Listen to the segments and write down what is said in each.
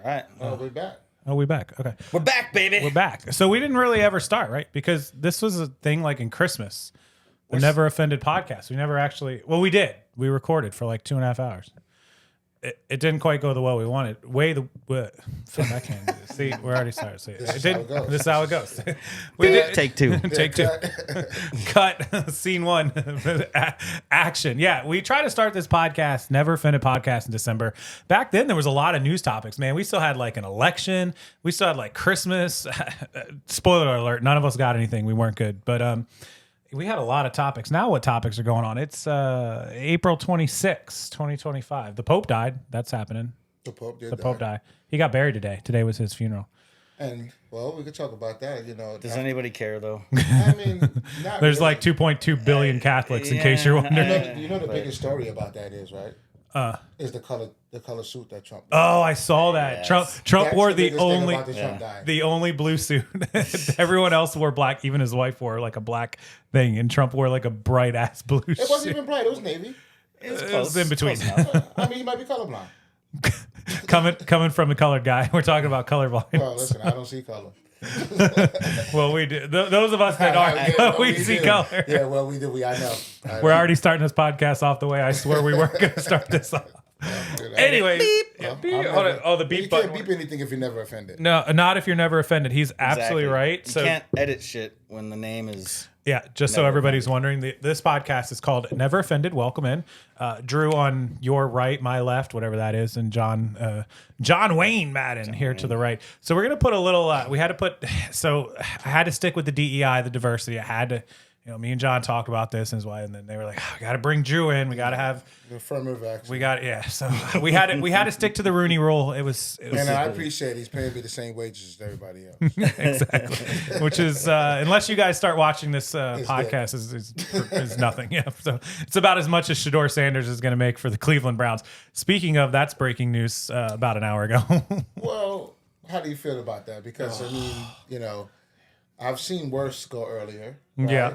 All right. Oh, we're back. Oh, we back. Okay. We're back, baby. We're back. So we didn't really ever start, right? Because this was a thing like in Christmas. The Never Offended podcast. We never actually, well, we did. We recorded for like 2.5 hours. It didn't quite go the way we wanted. Fuck, I can't do this. See, we're already started. See, This is how it goes. We did Take two. Take two. Cut. Scene 1. Action. Yeah, we tried to start this podcast, Never Offended podcast, in December. Back then, there was a lot of news topics, man. We still had like an election. We still had like Christmas. Spoiler alert, none of us got anything. We weren't good. But we had a lot of topics. Now what topics are going on? It's April 26, 2025. The Pope died. That's happening. The Pope did. The Pope died. He got buried today. Today was his funeral. And well, we could talk about that. You know, Does anybody care though? I mean, not There's really. like 2.2 billion Catholics, in case you're wondering. You know the biggest story about that is, right? Is the color suit that Trump wore. Oh, I saw that. Yes. Trump That's wore the the biggest thing only about the Trump dying. the only blue suit. Everyone else wore black. Even his wife wore like a black thing, and Trump wore like a bright ass blue. It wasn't even bright. It was navy. It's It was in between. I mean, you might be colorblind. coming from a colored guy, we're talking about color volume. Well, listen, I don't see color. Well, we do. Those of us that are, we see do. color. Yeah, well, we do. I know. We're already starting this podcast off the way I swear we weren't going to start this off. Anyway, the beep You button. can't beep anything if you're never offended. No, not if you're never offended. He's absolutely right. You So can't edit shit when the name is. yeah, just so Never everybody's wondering, this podcast is called Never Offended. Welcome in, Drew on your right, my left, whatever that is, and John Wayne Madden here to the right. So we're gonna put a little. We had to put. So I had to stick with the DEI, the diversity. I had to. You know, me and John talked about this and his wife, and then they were like, "We got to bring Drew in. We got to have The affirmative action. We got So we had to stick to the Rooney Rule. It was And I appreciate he's paying me the same wages as everybody else. exactly. Which is unless you guys start watching this podcast is nothing. Yeah. So it's about as much as Shador Sanders is going to make for the Cleveland Browns. Speaking of, that's breaking news about an hour ago. Well, how do you feel about that? Because I mean, you know, I've seen worse go earlier. Right? Yeah.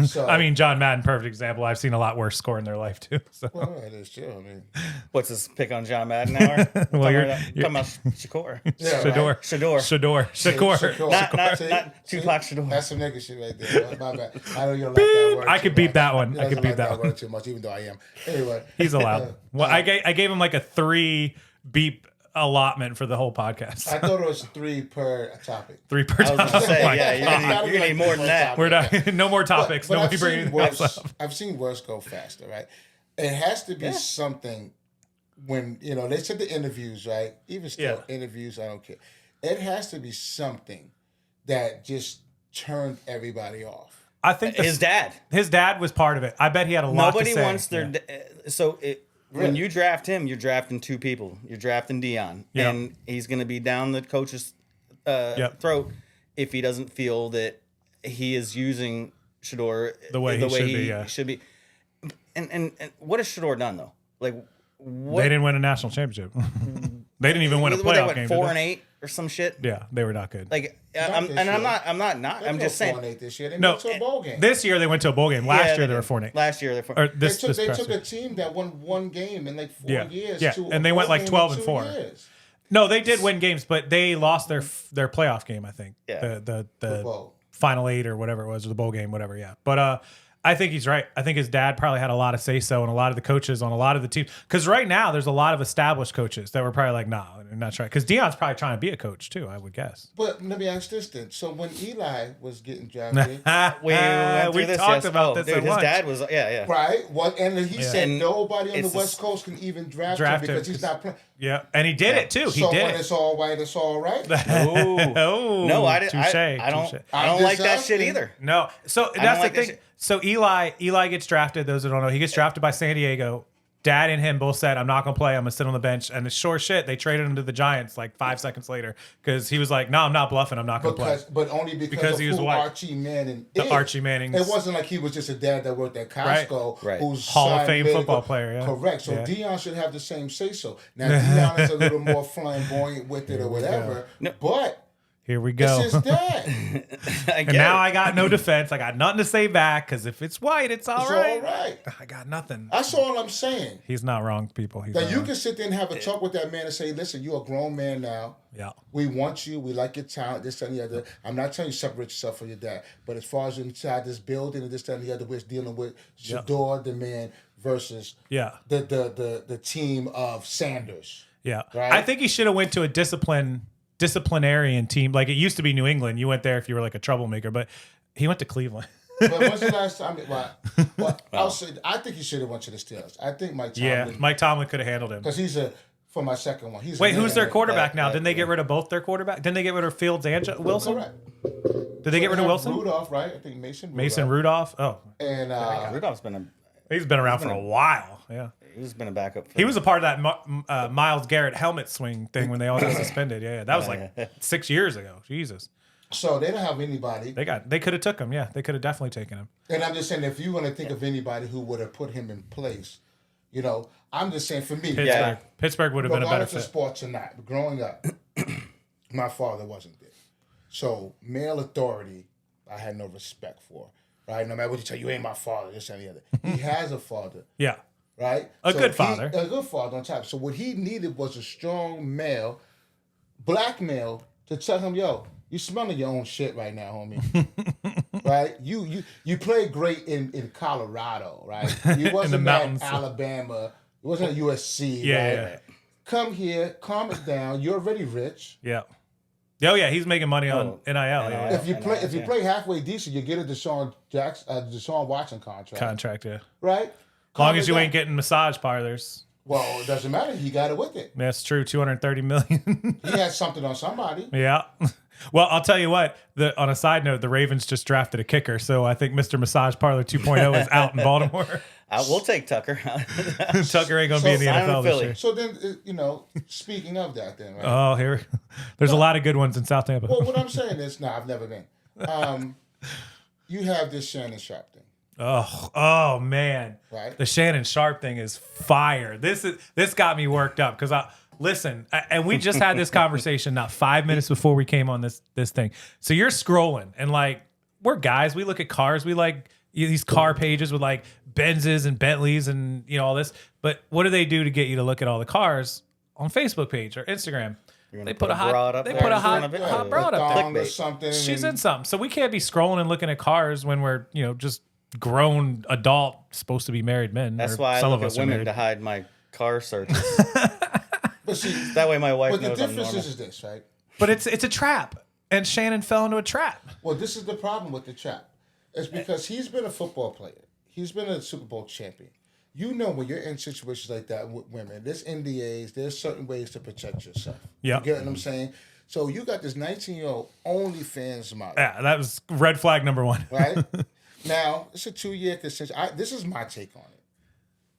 So I mean, John Madden, perfect example. I've seen a lot worse score in their life too. So well, that is true. I mean, What's this pick on John Madden hour? Well, you're- talking about Shakur. yeah, Shador, right. Shakur. Shakur. Not Tupac Shakur. That's some nigga shit right there. My bad. I know you don't like that word. I too could beat much. that one. He I could doesn't beat like that one. word too much, even though I am. Anyway, He's allowed. Well, I gave him like a 3 beep allotment for the whole podcast. I thought it was 3 per topic. 3 per I was time. gonna say, Oh my yeah, God. you're gonna need more than that. We're not, no more topics. But Nobody I've bring seen anything else worse. up. I've seen worse go faster, right? It has to be something when, you know, they said the interviews, right? Even still, interviews, I don't care. It has to be something that just turned everybody off. I think His dad. His dad was part of it. I bet he had a lot Nobody to say. wants their. When you draft him, you're drafting 2 people. You're drafting Dion, Yeah. and he's going to be down the coach's throat if he doesn't feel that he is using Shador The way he should be. And what has Shador done though? Like what? They didn't win a national championship. They didn't even win a What, they playoff went game. 4-8 or some shit. Yeah, they were not good. Like Not this year. I'm just saying. 4-8 this year. They No, went to a bowl game. This year they went to a bowl game. Last year they were 4-8. Last year they're 4. Or They this took past a year. team that won one game in like 4 years. Yeah, to and a they went bowl like game 12 in and 2 4. years. No, they did win games, but they lost their playoff game. I think. Yeah. The bowl. final 8 or whatever it was, or the bowl game, whatever. Yeah, but I think he's right. I think his dad probably had a lot of say so, and a lot of the coaches on a lot of the teams. Because right now there's a lot of established coaches that were probably like, nah, I'm not trying. Because Dion's probably trying to be a coach too, I would guess. But let me ask this then. So when Eli was getting drafted, We went through this, talked yes. about Oh, this. dude, at his lunch. dad was right? What? And he said And nobody on the it's West Coast can even draft Draft him him because he's not playing. Yeah, and he did it too. He So did when it. it's all white, it's all right. Oh, No, I didn't. touche, I don't. touche. I don't I'm like just that shit asking. either. No, so don't that's like the that thing. shit. So Eli gets drafted. Those that don't know, he gets drafted by San Diego. Dad and him both said, "I'm not gonna play. I'm gonna sit on the bench." And it's sure shit. They traded him to the Giants like 5 seconds later because he was like, "No, I'm not bluffing. I'm not gonna play." But only because of he was who white. Archie Manning The is. Archie Mannings. It wasn't like he was just a dad that worked at Costco, Right. who's Hall of signed Fame medical- football player, yeah. Correct. So Yeah. Dion should have the same say so. Now Dion is a little more flamboyant with it or whatever, No. but Here we go. It's his dad. And now I got no defense. I got nothing to say back because if it's white, it's all right. All right. I got nothing. That's all I'm saying. He's not wrong, people. That you can sit there and have a talk with that man and say, listen, you're a grown man now. Yeah. We want you. We like your talent, this, that, and the other. I'm not telling you to separate yourself from your dad. But as far as inside this building and this, that, and the other, we're dealing with Shador, the man, versus the team of Sanders. Yeah. Right? I think he should have went to a disciplinarian team. Like it used to be New England. You went there if you were like a troublemaker, but he went to Cleveland. But when's the last time? I'll say, I think he should have went to the Steelers. I think Mike Tomlin. Yeah, Mike Tomlin could have handled him. Because for my second one. Wait, who's their quarterback now? Didn't they get rid of both their quarterbacks? Didn't they get rid of Fields and Wilson? Correct. Did they get rid of Wilson? Rudolph, right? I think Mason Rudolph. Oh. And Rudolph's he's been around for a while. Yeah. He's been a backup. He was a part of that Myles Garrett helmet swing thing when they all got suspended. Yeah. That was like 6 years ago. Jesus. So they don't have anybody. They could have took him. Yeah. They could have definitely taken him. And I'm just saying, if you want to think of anybody who would have put him in place, I'm just saying for me. Pittsburgh would have been a better fit. Sports or not, growing up, my father wasn't there. So male authority, I had no respect for. Right? No matter what you tell you ain't my father, this and the other. He has a father. Yeah. Right? A good father on top. So what he needed was a strong male, black male, to tell him, yo, you smelling your own shit right now, homie. Right? You played great in Colorado, right? You wasn't at Alabama. You wasn't at USC, right? Yeah. Come here, calm it down. You're already rich. Yeah. Oh yeah, he's making money on NIL. Yeah. If you play halfway decent, you get a Deshaun Watson contract. Yeah. Right? As long as you ain't getting massage parlors. Well, it doesn't matter. He got it with it. That's true. $230 million. He had something on somebody. Yeah. Well, I'll tell you what. On a side note, the Ravens just drafted a kicker, so I think Mr. Massage Parlor 2.0 is out in Baltimore. We'll take Tucker. Tucker ain't gonna be in the NFL this year. So then, speaking of that, then, right? Oh, there's a lot of good ones in South Tampa. Well, what I'm saying is, I've never been. You have this Shannon Sharpe thing. Oh man! Right. The Shannon Sharpe thing is fire. This got me worked up because and we just had this conversation not 5 minutes before we came on this thing. So you're scrolling and like we're guys, we look at cars, we like these car pages with like Benzes and Bentleys and all this. But what do they do to get you to look at all the cars on Facebook page or Instagram? They put a hot broad up there. Something. She's in something. So we can't be scrolling and looking at cars when we're just grown adult supposed to be married men. That's why I look at women to hide my car searches. But see, that way my wife knows I'm normal. But the difference is this, right? But it's a trap, and Shannon fell into a trap. Well, this is the problem with the trap. It's because he's been a football player. He's been a Super Bowl champion. When you're in situations like that with women, there's NDAs, there's certain ways to protect yourself. Yeah. You get what I'm saying? So you got this 19-year-old OnlyFans model. Yeah, that was red flag number one. Right? Now, it's a 2-year concession. This is my take on it.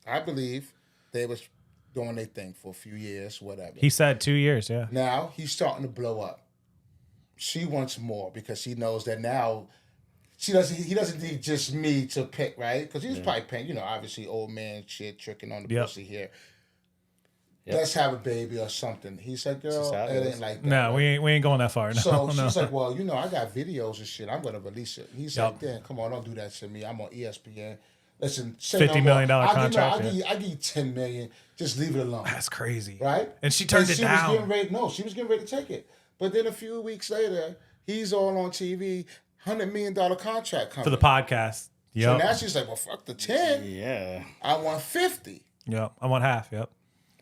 I believe they was doing their thing for a few years, whatever. He said 2 years, yeah. Now, he's starting to blow up. She wants more because she knows that now he doesn't need just me to pick, right? Because he was probably paying, obviously old man shit, tricking on the pussy here. Yep. Let's have a baby or something. He said, girl, it ain't like that. No, right? we ain't going that far. No, so she's like, well, I got videos and shit. I'm going to release it. He's like, damn, come on, don't do that to me. I'm on ESPN. Listen, $50 million contract. I'll give you $10 million. Just leave it alone. That's crazy. Right? And she turned it down. She was getting ready to take it. But then a few weeks later, he's all on TV, $100 million contract coming. For the podcast. Yep. So now she's like, well, fuck the 10. Yeah. I want 50. Yep. I want half. Yep.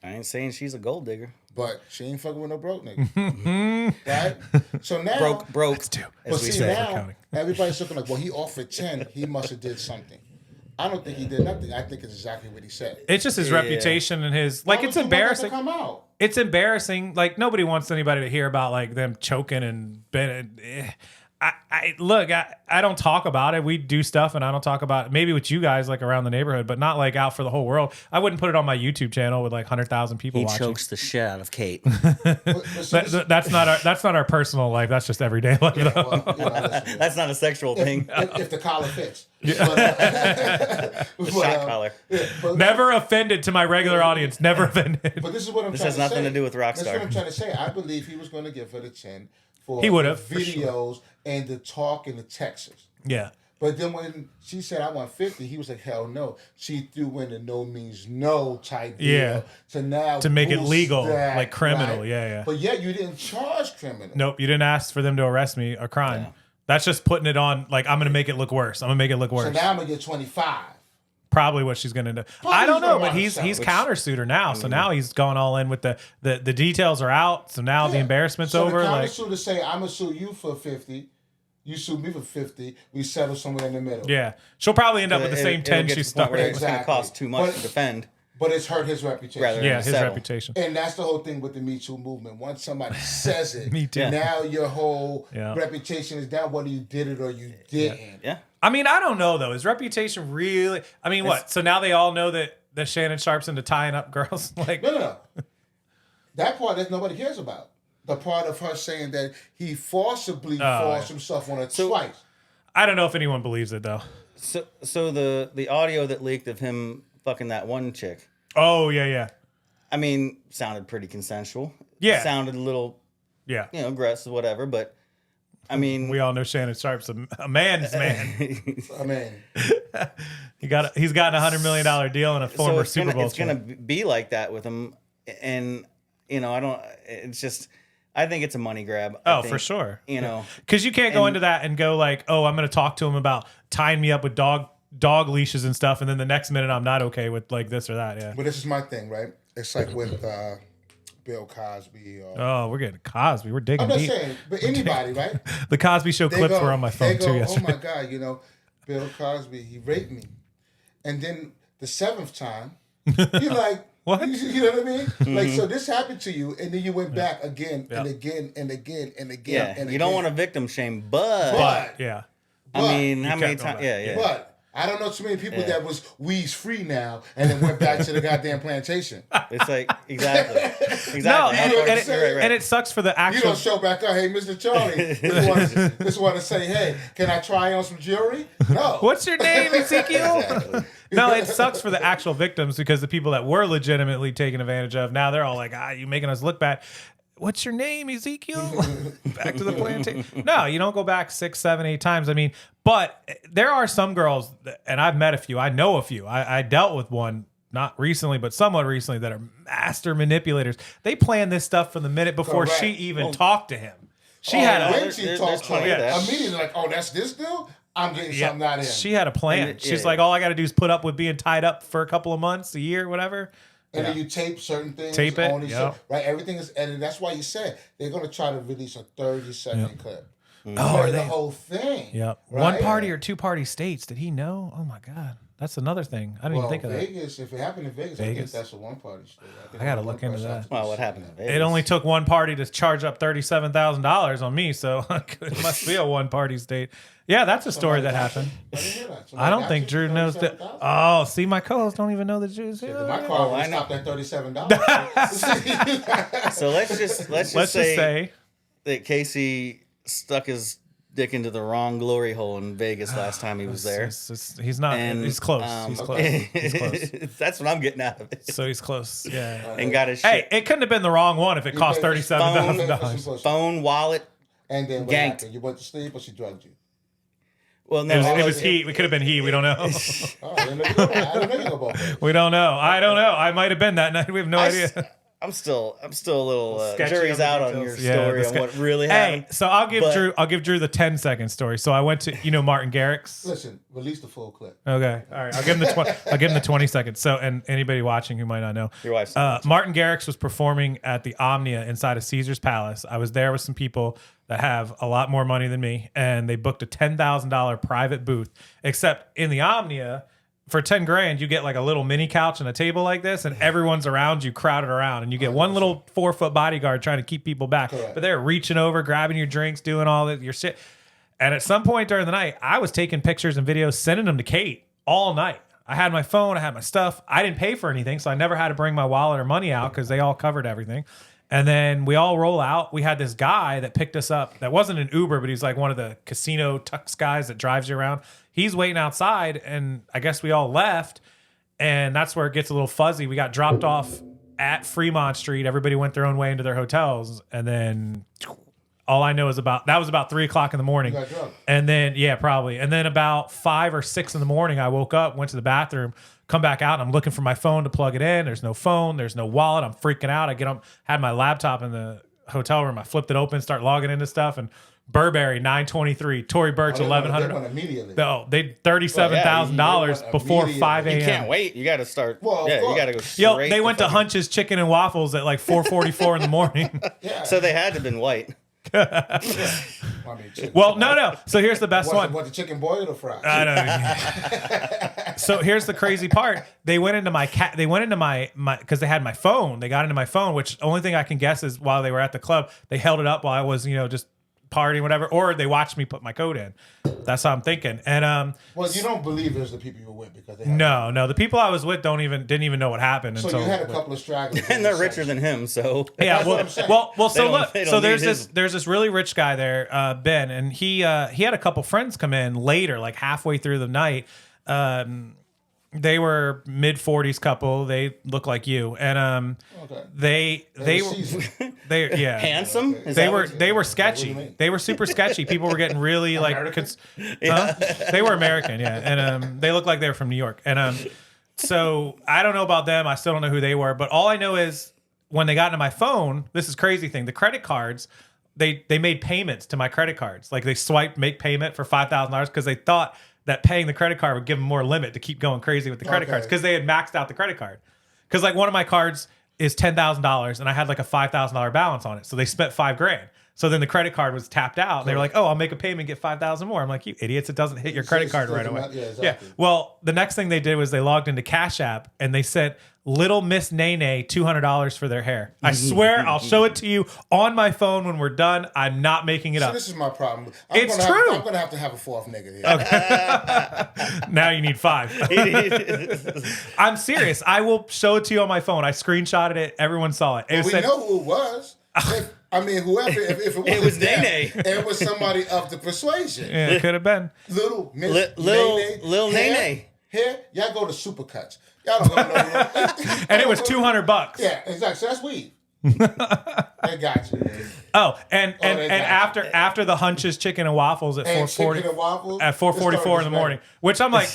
I ain't saying she's a gold digger. But she ain't fucking with no broke nigga. Right? So now... Broke. That's two. But see, now, everybody's looking like, well, he offered 10. He must have did something. I don't think he did nothing. I think it's exactly what he said. It's just his reputation and his... Like, it's embarrassing. Come out? It's embarrassing. Like, nobody wants anybody to hear about, like, them choking and... Look, I don't talk about it. We do stuff and I don't talk about it. Maybe with you guys, like around the neighborhood, but not like out for the whole world. I wouldn't put it on my YouTube channel with like 100,000 people watching. He chokes the shit out of Kate. That's not our personal life. That's just everyday life. Yeah, well, that's not a sexual thing. If the collar fits. The shot collar. Never offended to my regular audience. Never offended. But this is what I'm trying to say. This has nothing to do with Rockstar. That's what I'm trying to say. I believe he was going to give her the 10 for he would have videos and the talk and the texts. Yeah. But then when she said, I want 50, he was like, hell no. She threw in the no means no type deal. Yeah. So now to make it boost legal, that, like criminal. right? Yeah. But yet you didn't charge criminal. Nope. You didn't ask for them to arrest me, a crime. Yeah. That's just putting it on, like, I'm going to make it look worse. I'm going to make it look worse. So now I'm going to get 25. Probably what she's going to do. Probably I don't know, but he's he's gonna countersued her now. So now he's gone all in with the details are out. So now the embarrassment's so over. The like, countersuit say, I'm going to sue you for 50. You sue me for 50. We settle somewhere in the middle. yeah. She'll probably end up with the same 10 she's stuck with. with. It's going to cost too much to defend. But it's hurt his reputation. Rather Yeah, his settle. reputation. And that's the whole thing with the Me Too movement. Once somebody says it, Me too. now your whole Yeah. reputation is down, whether you did it or you didn't. Yeah. I mean, I don't know, though. Is reputation really... I mean, what? So now they all know that Shannon Sharpe's into tying up girls? Like, No. That part that nobody cares about. The part of her saying that he forcibly forced himself on her twice. I don't know if anyone believes it, though. So the audio that leaked of him fucking that one chick, Oh, yeah. I mean, sounded pretty consensual. Yeah. Sounded a little, Yeah. aggressive, whatever. But I mean, We all know Shannon Sharpe's a man's man. I mean, He's gotten a $100 million deal and a former Super Bowl. It's gonna be like that with him, and I don't. It's just, I think it's a money grab. I think, for sure. Because you can't go into that and go like, oh, I'm going to talk to him about tying me up with dog leashes and stuff, and then the next minute I'm not okay with like this or that. Yeah. but this is my thing, right? It's like with Bill Cosby. Oh, we're getting Cosby. We're digging I'm not deep. saying, but anybody, right? The Cosby Show clips were on my phone too Oh yesterday. my God, Bill Cosby, he raped me. And then the 7th time, you're like, What? You know what I mean? Like, so this happened to you, and then you went back again and again and again and again. yeah, and you again. don't want to victim shame, but But Yeah. I mean, how You many can't go times? back. Yeah. But I don't know too many people that was weeds free now and then went back to the goddamn plantation. It's like exactly. No, How and, far- and, it, right. and it sucks for the You actual. don't show back up, hey, Mr. Charlie, just want to say, hey, can I try on some jewelry? No. What's your name, Ezekiel? No, it sucks for the actual victims because the people that were legitimately taken advantage of, now they're all like, you making us look bad. What's your name, Ezekiel? Back to the plantation. No, you don't go back 6, 7, 8 times. I mean, but there are some girls, and I've met a few. I know a few. I dealt with one, not recently, but somewhat recently, that are master manipulators. They plan this stuff from the minute before Correct. she even talked to him. She had a when she there's talked to plenty of him, that. immediately like, oh, that's this dude? I'm getting something out of him. She had a plan. And She's yeah. like, all I got to do is put up with being tied up for a couple of months, a year, whatever. And then you tape certain things. Tape it, only yep. right? Everything is edited. That's why you said they're going to try to release a 30-second clip. Oh, are the they? whole thing. Yep. Right? One party or 2 party states. Did he know? Oh my God. That's another thing. I didn't even think of that. Vegas, if it happened in Vegas, I think Vegas? that's a one-party state. I gotta look into that. Well, what happened? In Vegas? It only took one party to charge up $37,000 on me, so it must be a one party state. Yeah, that's a story that happened. I didn't hear that. I don't think Drew knows that. Oh, see, my co-hosts don't even know that Drew's My here. car I was know. stopped at $37. So let's just Let's just say, that Casey stuck his dick into the wrong glory hole in Vegas last time he was there. he's not. And, he's close. um, He's close. He's close. That's what I'm getting out of it. So he's close. Yeah. And got his Hey, shit, it couldn't have been the wrong one if it cost paid for $37,000. phone, wallet. And then what Ganked. happened? You went to sleep or she drugged you? Well, no, It was he. We could have been he. We don't know. Oh, I didn't know you go both ways. We don't know. I don't know. I might have been that night. We have no idea. I'm still a little Sketchy jury's on the out on your details. Yeah, story the on ske- what really Hey, happened. so I'll give But- Drew the 10-second story. So I went to Martin Garrix. Listen, release the full clip. Okay, all right. I'll give him the 20 seconds. So, and anybody watching who might not know, Your wife's Martin Garrix was performing at the Omnia inside of Caesar's Palace. I was there with some people that have a lot more money than me, and they booked a $10,000 private booth. Except in the Omnia, for 10 grand, you get like a little mini couch and a table like this, and everyone's around you, crowded around, and you get one little 4-foot bodyguard trying to keep people back. Correct. But they're reaching over, grabbing your drinks, doing all that your shit. And at some point during the night, I was taking pictures and videos, sending them to Kate all night. I had my phone, I had my stuff. I didn't pay for anything, so I never had to bring my wallet or money out because they all covered everything. And then we all roll out. We had this guy that picked us up. That wasn't an Uber, but he's like one of the casino tux guys that drives you around. He's waiting outside, and I guess we all left. And that's where it gets a little fuzzy. We got dropped off at Fremont Street. Everybody went their own way into their hotels. And then all I know is that was about 3:00 in the morning. You got drunk. And then, yeah, probably. And then about 5 or 6 in the morning, I woke up, went to the bathroom, come back out, and I'm looking for my phone to plug it in. There's no phone. There's no wallet. I'm freaking out. I get up, had my laptop in the hotel room. I flipped it open, start logging into stuff, and Burberry 923, Tory Burch 1100. They went immediately. No, they $37,000 before 5 a.m. You can't wait. You got to start. Well, yeah, you got to go straight. Yo, they to went to fucking- Hunch's Chicken and Waffles at like 4:44 in the morning. Yeah. So they had to have been white. I mean, chicken. Well, no. So here's the best one. What, the chicken boiled or fried? I don't know. So here's the crazy part. They went into my because they had my phone. They got into my phone, which only thing I can guess is while they were at the club, they held it up while I was, just partying, whatever, or they watched me put my code in. That's how I'm thinking. And well, you don't believe it was the people you were with because they no, the people I was with didn't even know what happened. So you had a couple of stragglers, And they're richer than him, so. Yeah, That's what I'm saying. well. So don't- look, they don't so there's need there's this really rich guy there, Ben, and he had a couple friends come in later, like halfway through the night. They were mid-40s couple. They look like you, and Okay. they were seasoned. yeah Handsome? Is They that were what- they were What do sketchy. you mean? They were super sketchy. People were getting really like, they were American, yeah, and they looked like they were from New York. And so I don't know about them. I still don't know who they were. But all I know is when they got into my phone, this is crazy thing. The credit cards, they made payments to my credit cards. Like they swiped make payment for $5,000 because they thought that paying the credit card would give them more limit to keep going crazy with the credit cards because they had maxed out the credit card. Because like one of my cards is $10,000 and I had like a $5,000 balance on it. So they spent $5,000. So then the credit card was tapped out and they were like, oh, I'll make a payment, get 5,000 more. I'm like, you idiots, it doesn't hit your credit card right away. Yeah, exactly. Yeah. Well, the next thing they did was they logged into Cash App and they sent Little Miss Nene $200 for their hair. I swear I'll show it to you on my phone when we're done. I'm not making it So up. this is my problem. It's true. I'm gonna have to have a fourth nigga here. Now you need 5. I'm serious. I will show it to you on my phone. I screenshotted it. Everyone saw it. We know who it was. Whoever, if it was them, Nene. it was somebody of the persuasion. Yeah, it could have been. Little Miss Lil hair, Nene. Hair, y'all go to Supercuts. Y'all don't go to And it was $200. Yeah, exactly. So that's weed. They got you. Man. Oh, and they got after the Hunch's Chicken and Waffles at And 4:40 chicken and waffles, at 4:44 in the morning, which I'm like,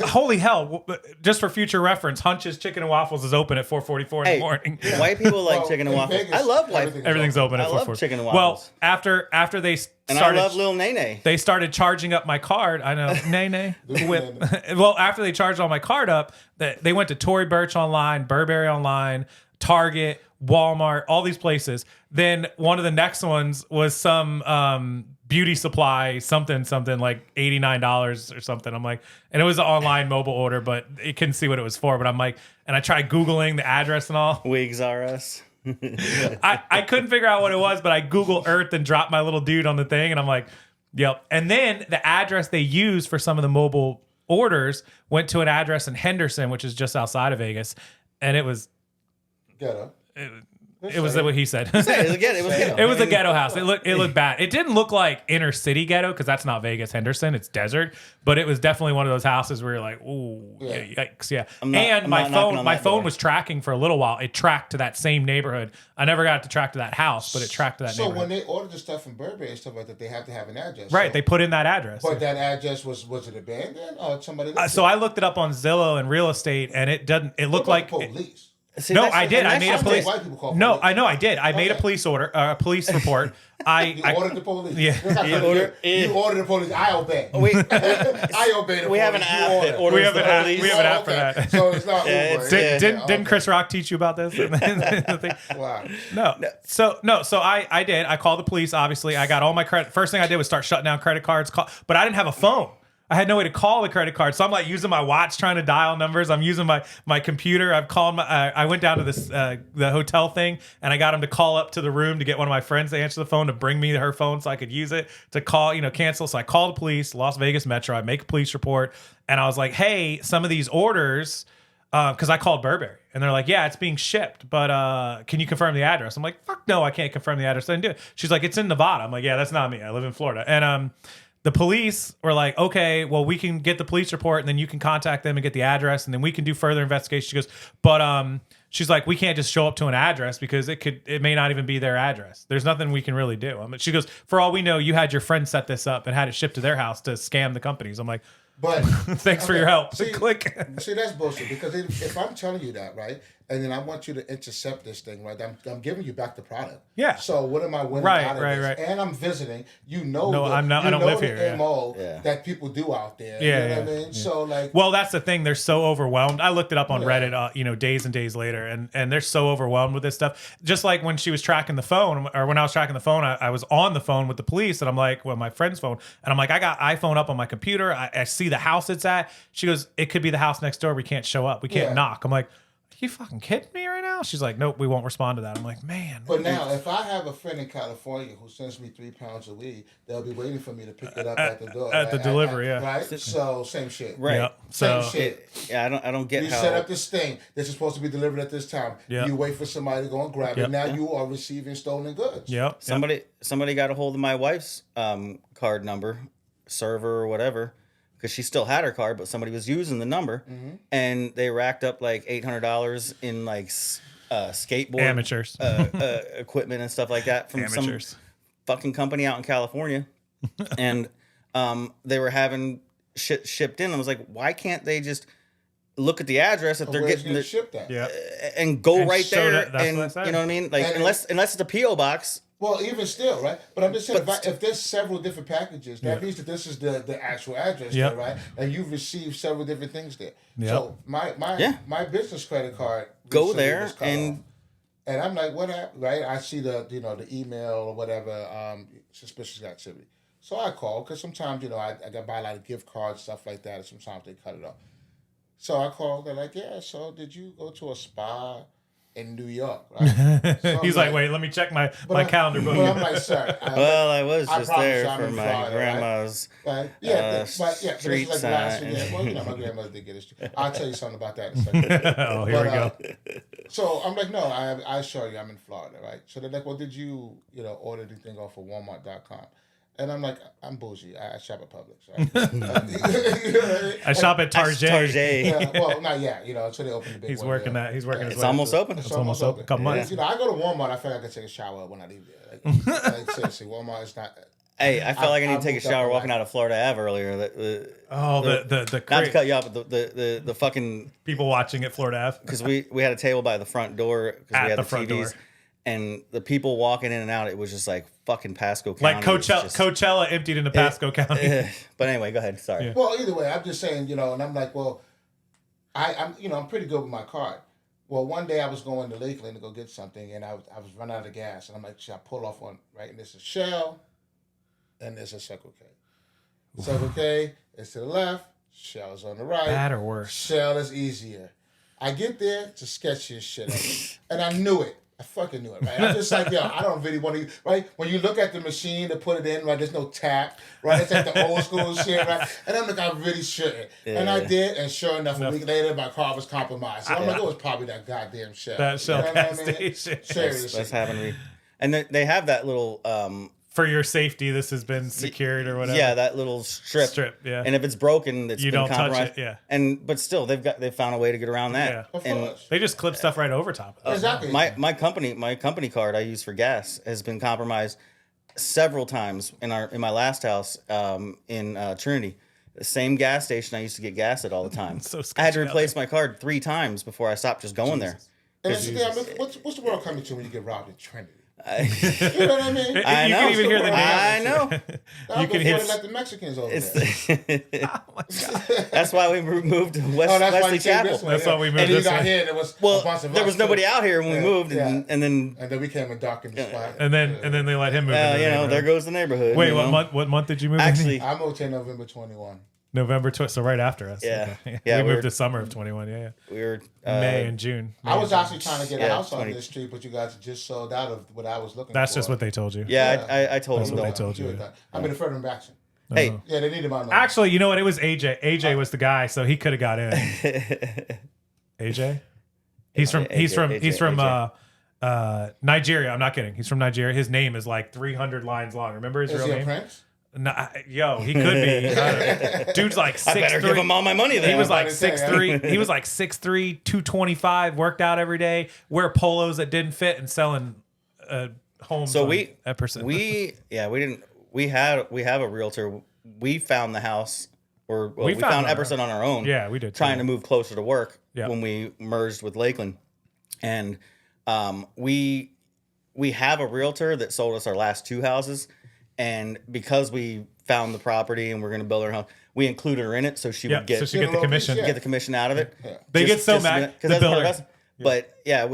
holy hell! Just for future reference, Hunch's Chicken and Waffles is open at 4:44 in the morning. White people like Well, chicken and in waffles. Vegas, I love white. Everything's open at I 4:40. love chicken and Well, waffles. after they And started, I love Lil Nene. they started charging up my card. I know, nay. Well, after they charged all my card up, they went to Tory Burch online, Burberry online, Target, Walmart, all these places. Then one of the next ones was some beauty supply, something like $89 or something. I'm like, and it was an online mobile order, but it couldn't see what it was for. But I'm like, and I tried Googling the address and all. Wigs R Us. I couldn't figure out what it was, but I Googled Earth and dropped my little dude on the thing, and I'm like, yep. And then the address they used for some of the mobile orders went to an address in Henderson, which is just outside of Vegas, and it was Ghetto. it was what he said. It was ghetto. It was a ghetto house. It looked bad. It didn't look like inner city ghetto because that's not Vegas, Henderson. It's desert, but it was definitely one of those houses where you're like, ooh, yikes, yeah. I'm not my knocking on phone that door. was tracking for a little while. It tracked to that same neighborhood. I never got to track to that house, but it tracked to that So neighborhood. when they ordered the stuff from Burberry and stuff like that, they have to have an address. Right, So, they put in that address. but that address was it abandoned or somebody? So I looked it up on Zillow and real estate, and it doesn't. It looked like. police. See, No, that's- I did. and I that's made a just- police. White people call No, police. I know I did. I made a Okay. police order, a police report. I ordered the police. Yeah. You ordered the police. I obey. I obey the police. We have an You app order. that orders We have the an app. police. We have an app for Okay. that. So it's not Yeah, Uber. it's- Didn't okay. Chris Rock teach you about this? Wow. So I did. I called the police. Obviously, I got all my credit. First thing I did was start shutting down credit cards. But I didn't have a phone. I had no way to call the credit card, so I'm like using my watch trying to dial numbers. I'm using my computer. I've called I went down to this the hotel thing, and I got him to call up to the room to get one of my friends to answer the phone to bring me her phone so I could use it to call, cancel. So I called the police, Las Vegas Metro. I make a police report, and I was like, hey, some of these orders. Because I called Burberry and they're like, yeah, it's being shipped, but can you confirm the address? I'm like, fuck no, I can't confirm the address. I didn't do it. She's like, it's in Nevada. I'm like, yeah, that's not me. I live in Florida. And the police were like, okay, well, we can get the police report and then you can contact them and get the address and then we can do further investigation. She goes, but she's like, we can't just show up to an address because it may not even be their address. There's nothing we can really do. I mean, she goes, for all we know, you had your friend set this up and had it shipped to their house to scam the companies. I'm like, but thanks for your help. See, Click. See, that's bullshit. Because if I'm telling you that, right, and then I want you to intercept this thing, right, I'm giving you back the product. Yeah. So what am I winning out of this? Right. And I'm visiting. You know, no, I'm not. I don't live here. MO that people do out there. Yeah, you know what I mean. Yeah. So like, well, that's the thing. They're so overwhelmed. I looked it up on Reddit, days and days later, and they're so overwhelmed with this stuff. Just like when she was tracking the phone, or when I was tracking the phone, I was on the phone with the police, and I'm like, well, my friend's phone, and I'm like, I got iPhone up on my computer. I see the house it's at. She goes, it could be the house next door. We can't show up. We can't knock. I'm like, are you fucking kidding me right now? She's like, nope, we won't respond to that. I'm like, man. But now, if I have a friend in California who sends me 3 pounds of weed, they'll be waiting for me to pick it up at the door. At the delivery, Right? So, same shit. Right. Yep. Same shit. Yeah, I don't get you how... set up this thing. This is supposed to be delivered at this time. Yep. You wait for somebody to go and grab it. Now you are receiving stolen goods. Yep. Somebody got a hold of my wife's card number, server or whatever, because she still had her card, but somebody was using the number, and they racked up like $800 in like skateboard amateurs equipment and stuff like that from some fucking company out in California, and they were having shit shipped in. I was like, why can't they just look at the address if they're getting the shipped at? and go and right there, and you know what I mean? Like unless it's a PO box. Well, even still, right? But I'm just saying, if there's several different packages, that means that this is the actual address there, right? And you've received several different things there. So my business credit card go there and I'm like, what happened? Right? I see the email or whatever, suspicious activity. So I call because sometimes I buy a lot of gift cards, stuff like that, and sometimes they cut it off. So I called. They're like, yeah. So did you go to a spa in New York? Right? So he's like, wait, let me check my calendar book. But I'm like, sir. I was just there for my Florida, grandma's right? Street sign. Well, my grandmother did get it. I'll tell you something about that in a second. Oh, here we go. So I'm like, no, I assure you, I'm in Florida, right? So they're like, well, did you order anything off of Walmart.com? And I'm like, I'm bougie. I shop at Publix, right? I shop at Target. Yeah, well, not yet. Until they open the big He's one. working that. He's working. It's almost open. It's almost open. Couple months. I go to Walmart. I feel like I can take a shower when I leave there. Like seriously, Walmart is not. Hey, I felt like I need to take a shower walking out of Florida Ave earlier. The not to cut you off, but the fucking people watching at Florida Ave, because we had a table by the front door because we had the front TVs. Door. And the people walking in and out, it was just like fucking Pasco County. Like Coachella emptied into Pasco County. But anyway, go ahead. Sorry. Yeah. Well, either way, I'm just saying, and I'm like, well, I'm pretty good with my card. Well, one day I was going to Lakeland to go get something, and I was running out of gas, and I'm like, should I pull off one, right? And there's a Shell, and there's a Circle K. Circle K is to the left, Shell's on the right. Bad or worse? Shell is easier. I get there to sketch his shit up, and I knew it. I fucking knew it, right? I'm just like, I don't really want to, right? When you look at the machine to put it in, right, there's no tap, right? It's like the old school shit, right? And I'm like, I really shouldn't. Yeah. And I did, and sure enough, a week later, my car was compromised. So I'm like, it was probably that goddamn Shell. That Shell gas station. Seriously. That's happening. And they have that little... for your safety, this has been secured or whatever. Yeah, that little strip. Yeah. And if it's broken, it's you been don't compromised. touch it. Yeah. But still, they've found a way to get around that. Yeah. And they just clip stuff right over top of it. Exactly. My company card I use for gas has been compromised several times in my last house in Trinity. The same gas station I used to get gas at all the time. So I had to replace my card 3 times before I stopped just going there. And what's the world coming to when you get robbed in Trinity? You know what I mean? I know. You can even hear the name. I know. You can hear like the Mexicans over there. Oh my God. That's why we moved to Wesley Chapel. That's why we moved. And you this got way. here, and there was a bunch of there was nobody out here when we moved, and then we came and darkened the spot. And then they let him move. there goes the neighborhood. Wait, what month did you move? Actually, I moved here November 21. November, so right after us. Yeah. Okay. Yeah, we moved this summer of 21. Yeah. We were May and June. I was actually trying to get a house on 20. this street, but you guys just sold out of what I was looking for. That's just what they told you. Yeah, I told them. That's what they told you. I mean, the Frederick Action. Hey. Yeah, they needed my money. Actually, you know what? It was AJ. AJ was the guy, so he could have got in. AJ? He's from Nigeria. I'm not kidding. He's from Nigeria. His name is like 300 lines long. Remember his real name? Prince? Nah, yo, he could be. Dude's like 6'3". I better give him all my money then. He was like about to say, 6'3". He was like 6'3", 225. Worked out every day. Wear polos that didn't fit and selling homes. So on we Epperson. we have a realtor. We found the house, we found found it on Epperson on our own. Yeah, we did, Trying too. to move closer to work Yeah. when we merged with Lakeland, and we have a realtor that sold us our last 2 houses, and because we found the property and we're going to build our house, we included her in it so she would get so she get the commission. get the commission out of it. They get so mad. because The that's part of builder. us. But yeah, I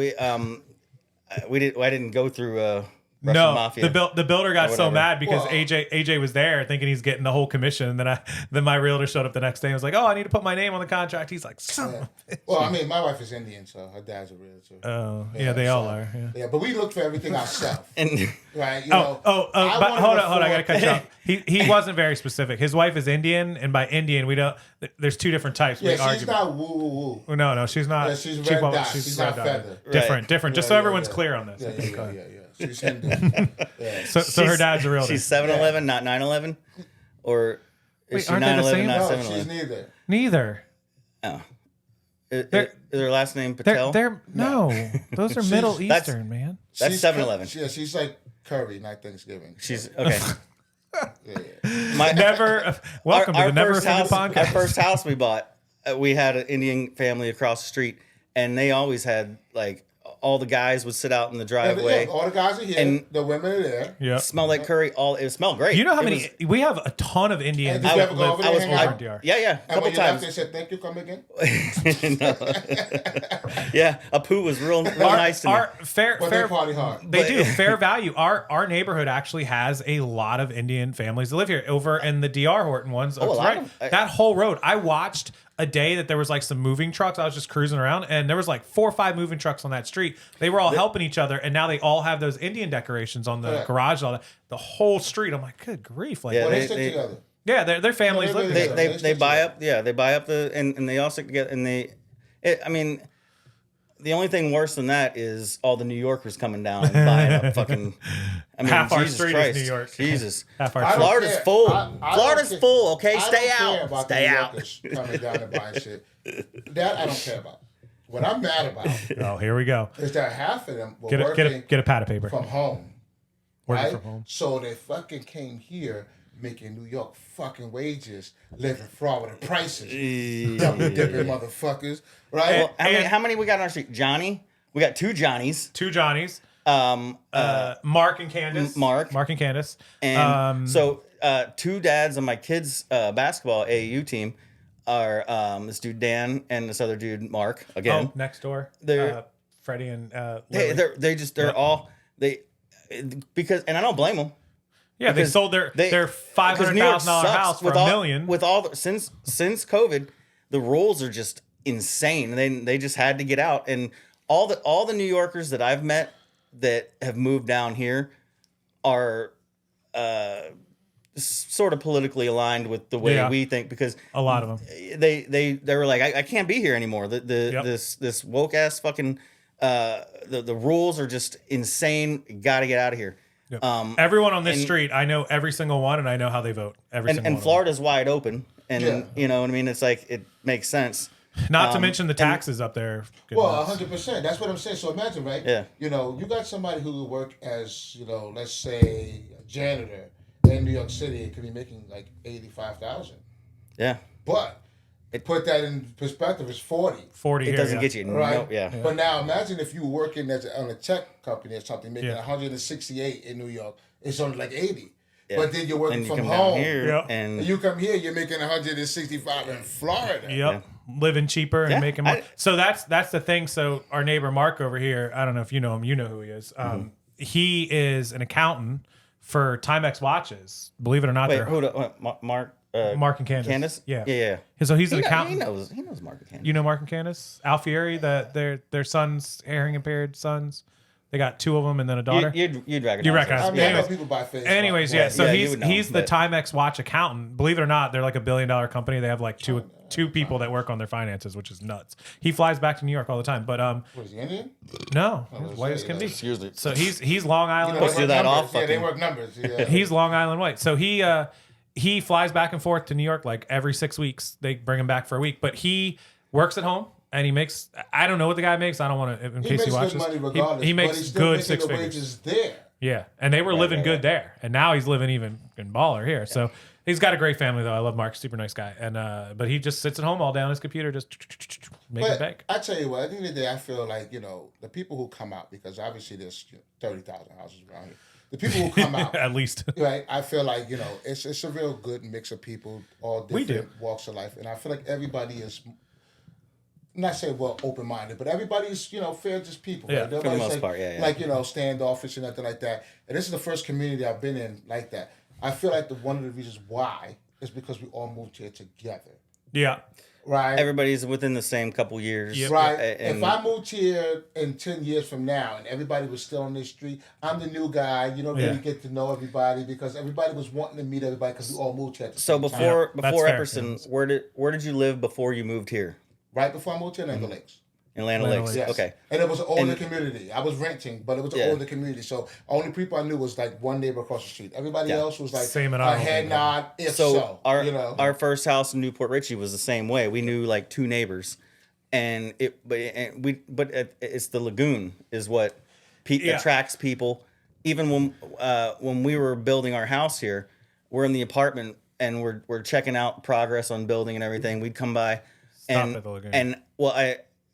didn't go through Russian No, mafia. the builder got so whatever. mad because Well- AJ was there thinking he's getting the whole commission. And then my realtor showed up the next day and was like, "Oh, I need to put my name on the contract." He's like, "Son of a bitch." Well, I mean, my wife is Indian, so her dad's a realtor. Oh, yeah, they all are. Yeah. Yeah, but we look for everything ourselves, And right? You But hold on, I gotta cut you off. off. He wasn't very specific. His wife is Indian, and by Indian we don't. There's 2 different types. Yeah, we she's argue. not woo woo woo. No, she's not. Yeah, she's red dot. She's not red feather. dotted. Different. Right. Just Yeah, so yeah, everyone's yeah. clear on this. Yeah, Okay, go yeah, ahead. yeah. She's Hindu. Yeah. So her dad's a realtor. She's 7-Eleven, not 9-11, or is Wait, she aren't they the 9-11, same? not No, 7-Eleven? she's neither. Neither. Oh. Is her last name They're Patel? no. Those are Middle Eastern, man. That's She's 7-Eleven. Yeah, she's like curry, not Thanksgiving. She's okay. Yeah. My, Never. Welcome to the Never first Offended house, podcast. Our first house we bought, we had an Indian family across the street, and they always had like all the guys would sit out in the And, driveway, yeah, all the guys are here. And- the women are there. Yeah. smell like curry. It smelled great. You know how It many? We have a ton of Indians. And did you ever go over there and hang over out? in DR. Yeah, a And couple when you left, times. they said, "Thank you, come again." No. Yeah, Apu was real nice to me. But they party hard. They do fair value. Our neighborhood actually has a lot of Indian families that live here. Over in the DR Horton ones, a lot right, of- that whole road. I watched a day that there was like some moving trucks. I was just cruising around, and there was like 4 or 5 moving trucks on that street. They were all helping each other, and now they all have those Indian decorations on the Yeah. garage. And all that. The whole street. I'm like, good grief! Like, Yeah, Well, they they- stick they- together. yeah, their families No, live they- together. They buy up and they all stick together, and I mean, the only thing worse than that is all the New Yorkers coming down and buying up fucking. I mean, Half our Jesus street is Christ. New York. Jesus. Half our I don't Florida's care. full. I don't Florida's care. full. Okay, I stay don't care out. about Stay the New out. Yorkers coming down and buying shit. That I don't care about. What I'm mad about Oh, here we go. is that half of them were Get working a pad of paper. from home. Working Right? from home. So they fucking came here making New York fucking wages, living Florida prices. Double dipping motherfuckers. Right? Well, how many we got on our street? Johnny. We got 2 Johnnies. 2 Johnnies. Mark and Candace. Mark. Mark and Candace. And so 2 dads on my kids' basketball AAU team are this dude Dan and this other dude Mark again. Next door. They're- Freddie and Hey, Lily. they're all because and I don't blame them. Yeah, they sold their $500,000 house for $1 million. With all since COVID, the rules are just insane. They just had to get out, and all the New Yorkers that I've met that have moved down here are sort of politically aligned with the way we think, because a lot of them. they were like, I can't be here anymore. Yep. This woke ass fucking the rules are just insane. Got to get out of here. Yep. Everyone on this street, I know every single one, and I know how they vote. And Florida's wide open, and Yeah. you know what I mean. It's like it makes sense. Not to mention the taxes up there. Well, 100%. That's what I'm saying. So imagine, right? Yeah. You know, you got somebody who will work as, you know, let's say a janitor in New York City and could be making like $85,000. Yeah, But put that in perspective, it's 40. 40 it here, doesn't yeah. get you. Right. No, yeah. But now imagine if you were working on a tech company or something, making Yeah. 168 in New York. It's only like 80. Yeah. But then you're working And you from come home. down here, Yeah. And and you come here, you're making 165 in Florida. Yep. Living cheaper and Yeah, making more. So that's the thing. So our neighbor Mark over here, I don't know if you know him, you know who he is. He is an accountant for Timex watches. Believe it or not, wait, they're who? Mark? Mark and Candace. Candace? Yeah. yeah. So he's an He accountant. knows Mark and Candace. You know Mark and Candace? Alfieri, their sons, hearing impaired sons. They got 2 of them and then a daughter. You'd recognize. You us. recognize I mean, I know Anyways. people buy face. Anyways, Right. yeah. So Yeah, you would know, he's the but- Timex watch accountant. Believe it or not, they're like $1 billion company. They have like two people that work on their finances, which is nuts. He flies back to New York all the time. But What is he Indian? no, let's white as say, can be. Excuse me. So he's Long Island. You know, Let's they do work that all numbers. Yeah, they fucking- work numbers. Yeah. He's Long Island white. So he flies back and forth to New York like every 6 weeks. They bring him back for a week, but he works at home and he makes. I don't know what the guy makes. I don't want to. In case he watches, good money regardless. he makes but he's still good making 6 the figures. wages there. Yeah, and they were living good there, and now he's living even in baller here. So he's got a great family though. I love Mark, super nice guy, and but he just sits at home all day on his computer, just making But bank. I tell you what, at the end of the day, I feel like the people who come out, because obviously there's 30,000 houses around here. The people who come out, At least, right? I feel like it's a real good mix of people, all different walks of life, and I feel like everybody is. Not say open-minded, but everybody's fair, just people. Yeah, right? for the most part, yeah. Like standoffish and nothing like that. And this is the first community I've been in like that. I feel like one of the reasons why is because we all moved here together. yeah. Right. Everybody's within the same couple years. Yep. Right. And if I moved here in 10 years from now and everybody was still on this street, I'm the new guy. You don't really get to know everybody because everybody was wanting to meet everybody because we all moved here. so time. before Epperson, where did you live before you moved here? Right before I moved here in Land Lakes. In Land Lakes. Yes. Okay. And it was an older community. I was renting, but it was an older community. So only people I knew was like one neighbor across the street. Everybody else was like Same in a our head neighborhood. nod, So our our first house in Newport Richey was the same way. We knew like 2 neighbors, and it's the Lagoon is what attracts people. Even when we were building our house here, we're in the apartment and we're checking out progress on building and everything. We'd come by, at the Lagoon. and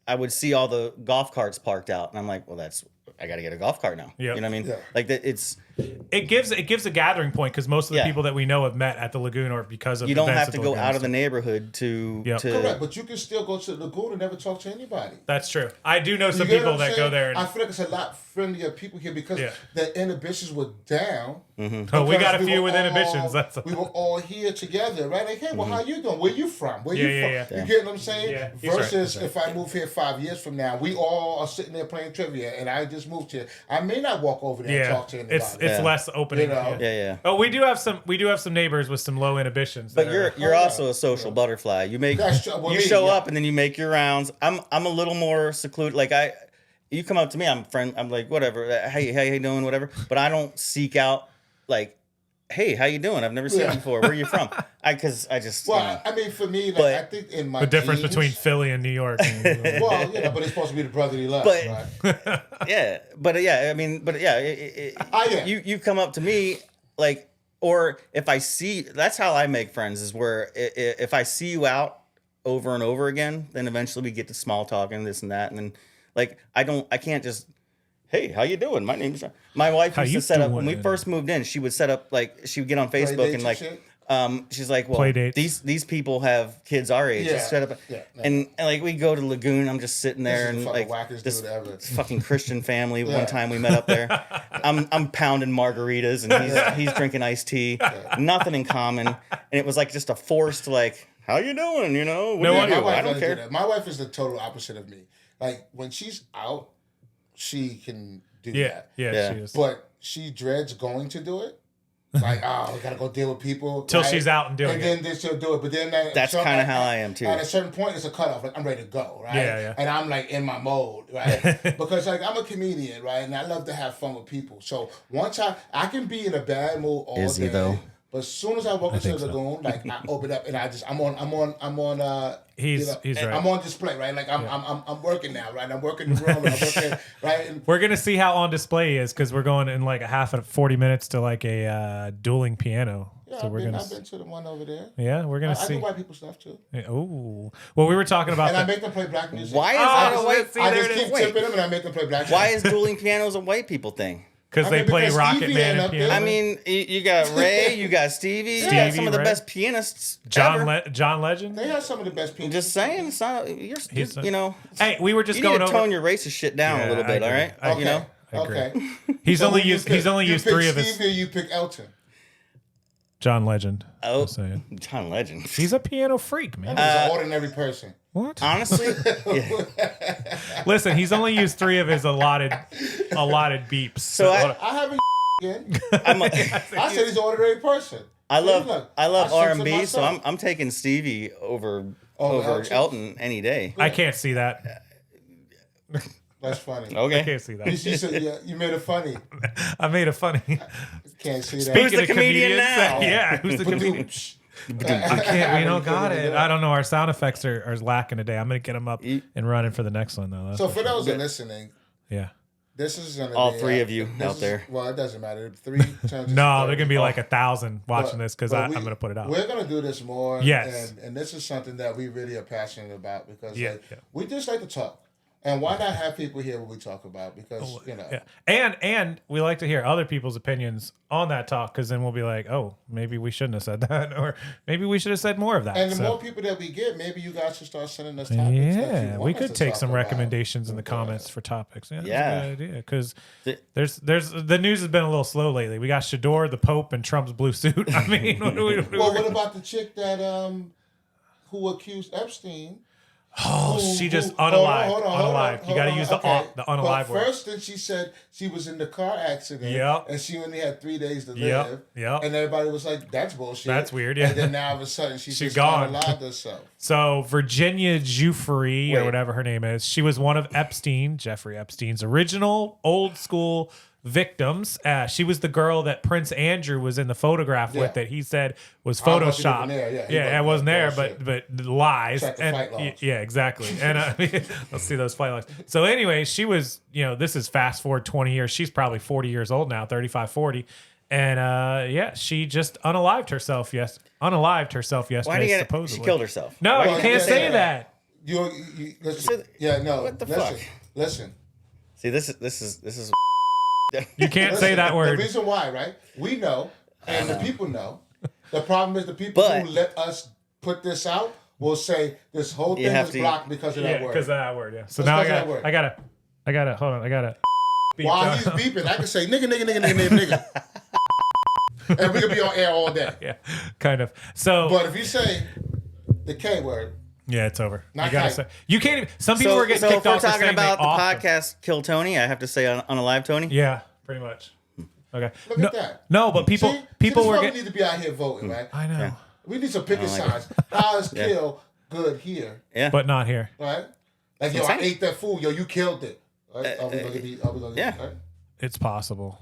I would see all the golf carts parked out, and I'm like, well, I got to get a golf cart now. Yep. You know what I mean? Yeah. Like that, It gives a gathering point because most of the people that we know have met at the Lagoon or because of you don't events have to at go Lagoon. out of the neighborhood to Correct, but you can still go to the Lagoon and never talk to anybody. That's true. I do know some You get people what I'm that go saying? there. And, I feel like it's a lot friendlier people here because the inhibitions were down. oh, we got a because few were with inhibitions. We were all here together, right? Like, hey, well, how you doing? Where you from? Where you from? Yeah. You get what I'm saying? Yeah, he's right, Versus he's right. if I move here 5 years from now, we all are sitting there playing trivia, and I just moved here. I may not walk over there and talk to anybody. It's less opening. You know? Oh, we do have some neighbors with some low inhibitions. But you're also a social butterfly. You make That's true. Well, you me, show yeah. up and then you make your rounds. I'm a little more secluded. Like you come up to me, I'm like whatever. Hey, how you doing? Whatever. But I don't seek out like, hey, how you doing? I've never seen you before. Where are you from? Because I just Well, I mean, for me, like, But I think in my the difference genes- between Philly and New York. well, but it's supposed to be the brotherly love, But- right? yeah. You come up to me like, or if I see, that's how I make friends is where if I see you out over and over again, then eventually we get to small talking, this and that, and then like I can't just, hey, how you doing? My name's my wife used to set up when we first moved in. She would set up like she would get on Facebook and like. She's like, well, these people have kids our age. Just set up, and like we go to Lagoon. I'm just sitting there and like this fucking Christian family. One time we met up there. I'm pounding margaritas and he's drinking iced tea. Nothing in common, and it was like just a forced like, how you doing? You know, what do you do? I don't care. Do my wife is the total opposite of me. Like when she's out, she can do that. Yeah, she is. But she dreads going to do it. Like, we gotta go deal with people till she's out and doing it, and then she'll do it. But then that's kind of how I am too. At a certain point, it's a cutoff. Like I'm ready to go, right? Yeah. And I'm like in my mode, right? Because like I'm a comedian, right? And I love to have fun with people. So once I can be in a bad mood all Is he day. though? But as soon as I walk into the Lagoon, like I open up and I'm on. He's right. I'm on display, right? Like I'm working now, right? I'm working the room, and I'm working, right? And we're gonna see how on display he is because we're going in like a 40 minutes to like a dueling piano. yeah, So I've been to the one over there. Yeah, we're gonna see. I do white people stuff too. Oh, well, we were talking about. And I make them play black music. Why is that a white? I just keep tipping them and I make them play black music. Why is dueling pianos a white people thing? Because they play Rocket Man and piano. I mean, you got Ray, you got Stevie, you got some of the best pianists ever. John Legend. They have some of the best people. I'm just saying, it's not. You know. Hey, we were just you going need to over. tone your racist shit down a little bit, all right? Okay. You know. Okay. He's So only you used. pick- He's only you used pick 3 of his. Stevie or you pick Elton. John Legend. Oh, I'm saying. John Legend. He's a piano freak, man. He's an ordinary person. What? Honestly, yeah. Listen, he's only used 3 of his allotted beeps. So I haven't again. I said he's an ordinary person. I love R&B, myself. so I'm taking Stevie over Elton? Elton any day. I can't see that. That's funny. Okay. I can't see that. You said, yeah, you made it funny. I made it funny. Can't see that. Who's the of comedian comedians, now? Yeah, who's the comedian? I can't. We don't got it. I don't know. Our sound effects are lacking today. I'm gonna get them up and running for the next one though. That's So for those that are listening, yeah. this is gonna All be, three of you out there. Well, it doesn't matter. 3 times. No, they're gonna be like 1,000 watching this because I'm we- gonna put it out. We're gonna do this more. Yes. And this is something that we really are passionate about because Yeah, like, yeah. we just like to talk. And why not have people here when we talk about? Because you know, Yeah, and we like to hear other people's opinions on that talk because then we'll be like, oh, maybe we shouldn't have said that, or maybe we should have said more of that. and the So- more people that we get, maybe you guys should start sending us topics. that you yeah, want we us could to take talk some about. recommendations in the comments for topics. Yeah, Yeah. that's a good idea because The- there's the news has been a little slow lately. We got Shador, the Pope, and Trump's blue suit. I mean, Well, what about the chick that who accused Epstein? she just Hold unalived. on, hold on, Unalived. You got to use the unalived But word. first, then she said she was in the car accident. Yep. And she only had 3 days to Yep, live. yep. And everybody was like, "That's bullshit. That's weird, yeah. And then now all of a sudden she's just gone. unalived herself. So Virginia Giuffre, or Wait. whatever her name is, she was one of Jeffrey Epstein's original old school victims. She was the girl that Prince Andrew was in the photograph with Yeah. that he said was I wasn't photoshopped. even there, yeah. He I wasn't there, bullshit. but lies. Check the And flight logs. yeah, exactly. And let's see those flight logs. So anyway, she was, this is fast forward 20 years. She's probably 40 years old now, 35, 40. And she just unalived herself. Yesterday, Why do you get supposedly. She killed herself. No, Well, you can't yeah, say yeah. that. You listen. Yeah, no. What the listen, fuck? Listen. See, this is. You can't say Listen, that The word. reason why, right? We know, and the people know. The problem is the people But- who let us put this out will say this whole You thing have was to- blocked because of Yeah, that word. because of that word. Yeah. So Just now 'cause of that word. I gotta. Hold on. I gotta. beep While that. he's beeping, I can say nigga, nigga, nigga, nigga, nigga, nigga. And we could be on air all day. Yeah, kind of. So But if you say the K word, yeah, it's over. Not You gotta tight. say. You can't even. Some people So, were getting so kicked if we're off for talking saying about they the offed them. podcast Kill Tony, I have to say on alive Tony. Yeah, pretty much. Okay. look no, at that. No, but people See, people this is were why we getting. need to be out here voting, right? I know, We need some picket like signs. How is kill good here, Yeah. but not here. right? Like, yo, I ate that food. Yo, you killed it. Right? Are we gonna be? yeah. Right? It's possible.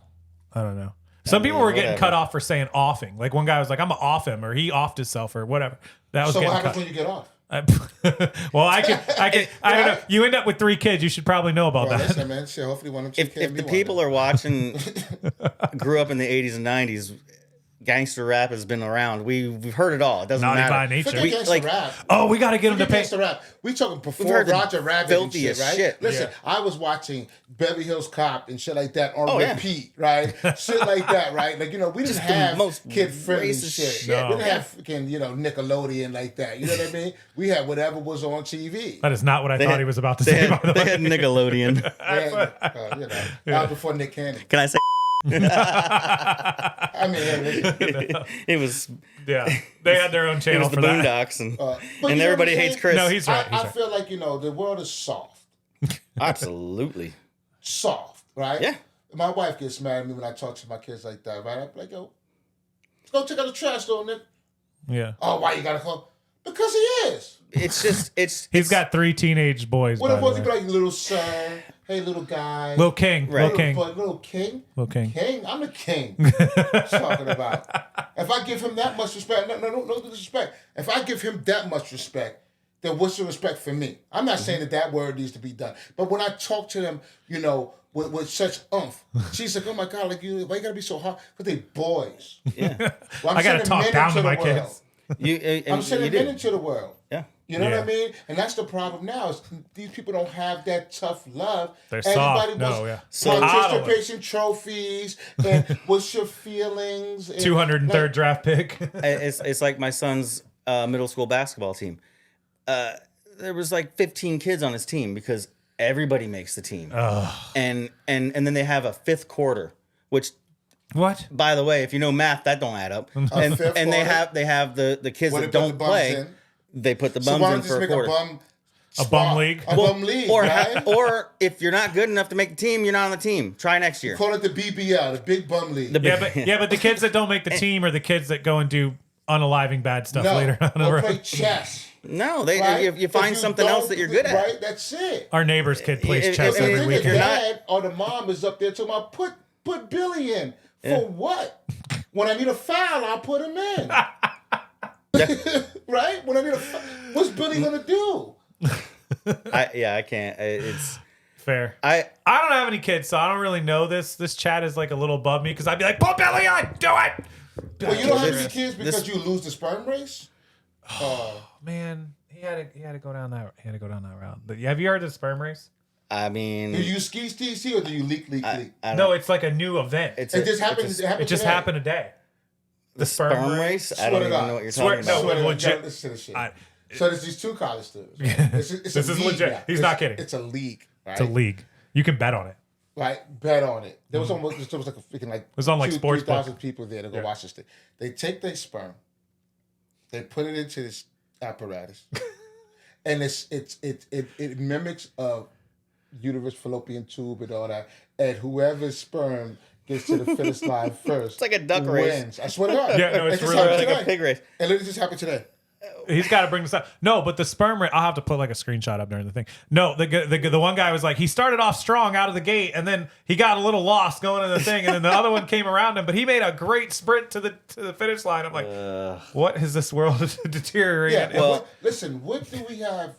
I don't know. Some people were getting whatever. cut off for saying offing. Like one guy was like, "I'm gonna off him," or he offed himself, or whatever. That was So what getting happens cut. when you get off? Well, I don't know. You end up with 3 kids. You should probably know about Well, that. listen, man. Shit, hopefully one of them If the people are watching, grew up in the 80s and 90s, gangster rap has been around. We've heard it all. It doesn't Naughty matter. by nature. forget gangster like- rap. Oh, we got to get him to Forget pay. gangster rap. We talking before heard the Roger Rabbit and shit, filthiest right? shit. Listen, Yeah. I was watching Beverly Hills Cop and shit like that on Oh, yeah. repeat, right? Shit like that, right? Like, we didn't Just the have most kid-friendly racist shit. shit. No. We didn't have fucking, Nickelodeon like that. You know what I mean? We had whatever was on TV. That is not what I thought he was about to They say. had, By the they way. had Nickelodeon. That was before Nick Cannon. Can I say? I mean, It was. Yeah, they had their own It channel was the for that. Boondocks, and but you know everybody what I'm hates saying? Chris. No, he's right. I feel like, the world is soft. Absolutely. Soft, right? Yeah. My wife gets mad at me when I talk to my kids like that, right? I'm like, yo, let's go check out the trash store, Nick. Yeah, Oh, why you gotta call? Because he is. It's just he's got 3 teenage boys. What by if the was he way. be like, little son, hey, little guy, Lil King, Right. Lil King, little king, Lil King. king. I'm the king. What you talking about? If I give him that much respect, no disrespect. If I give him that much respect, then what's the respect for me? I'm not saying that word needs to be done, but when I talk to them, with such oomph, she's like, oh my God, like why you gotta be so hard? Because they boys. yeah. Well, I'm I gotta sending talk men down into to the my world. kids. And I'm sending you men do. into the world. Yeah. You know Yeah. what I mean? And that's the problem now is these people don't have that tough love. They're soft. Everybody No, wants yeah. participation trophies and what's your feelings? And 203rd draft pick. It's like my son's middle school basketball team. There was like 15 kids on his team because everybody makes the team. And then they have a 5th quarter, which, What? by the way, if you know math, that don't add up. And fifth and they quarter? have the kids Where that they put don't the bums play. in. They put the So bums why in don't you for just a make quarter. a bum bum league? A bum league, or right? or if you're not good enough to make the team, you're not on the team. Try next year. Call it the BBL, the Big Bum League. The big- Yeah, but the kids that don't make the team are the kids that go and do unaliving bad stuff No, later on the or road. play chess. No, Right? you find If something else don't- that you're good at. Right, that's it. Our neighbor's kid plays If- chess if- every if The weekend. dad or the mom is up there talking about put Billy in. For what? When I need a foul, I'll put him in. Right? When I need a foul, what's Billy gonna do? I can't. It's Fair. I I don't have any kids, so I don't really know this. This chat is like a little above me because I'd be like, put Billy on, do it. Well, you don't have any This- kids because you lose the sperm race. Man, he had to go down that. He had to go down that route. But have you heard of the sperm race? I mean, Do you ski TC or do you leak? I don't No, know. it's like a new event. It's It just happened. it's It happened. It just today. happened today. the sperm race. I Swear don't to even God. know what you're Swear- talking no, about. Swear to God, legit- listen to this shit. I- So there's these two college students. Right? It's This a is league legit. now. He's not kidding. It's a league. Right? It's a league. You can bet on it. Right? Bet on it. There was almost there was like a freaking like was on, like, Sportsbook. 3,000 people there to go watch this thing. They take their sperm, they put it into this apparatus, and it mimics a uterus, fallopian tube, and all that. And whoever's sperm gets to the finish line first, It's like a duck race. wins. I swear to God. Yeah, no, it's It just really happened like a today. pig race. And it just happened today. He's got to bring this up. No, but the sperm rate, I'll have to put like a screenshot up during the thing. No, the one guy was like, he started off strong out of the gate and then he got a little lost going to the thing. And then the other one came around him, but he made a great sprint to the finish line. I'm like, what has this world deteriorated? Yeah, Well- well, listen, what do we have?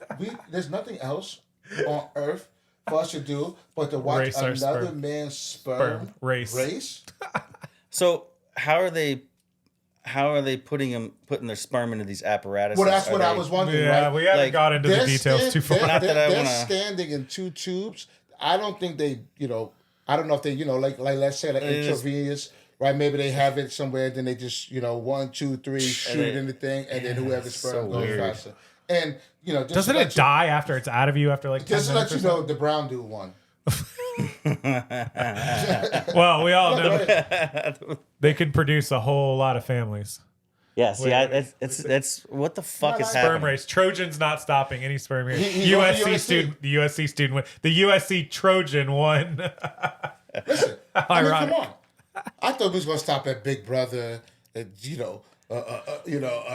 There's nothing else on earth for us to do but to watch Race our another sperm. man's sperm race. So how are they putting their sperm into these apparatuses? Well, that's Are what I they- was wondering, Yeah, right? we haven't Like, got into the details too far. Not that I they're wanna- standing in two tubes. I don't think they, I don't know if they, like let's say like is- intravenous, right? Maybe they have it somewhere, then they just, 1, 2, 3, shoot it in the thing, and then whoever's sperm so goes weird. faster. And just Doesn't to it let you- die after it's out of you after like 10 Just to let minutes you or know, the brown dude won. something? Well, we all know they can produce a whole lot of families. Yeah, see, Wait. that's what the fuck is Sperm Sperm happening? race. Trojans not stopping any sperm here. He's USC, on USC. student. The USC student won. The USC Trojan won. Listen, Ironic. come on. I thought we was gonna stop at Big Brother, a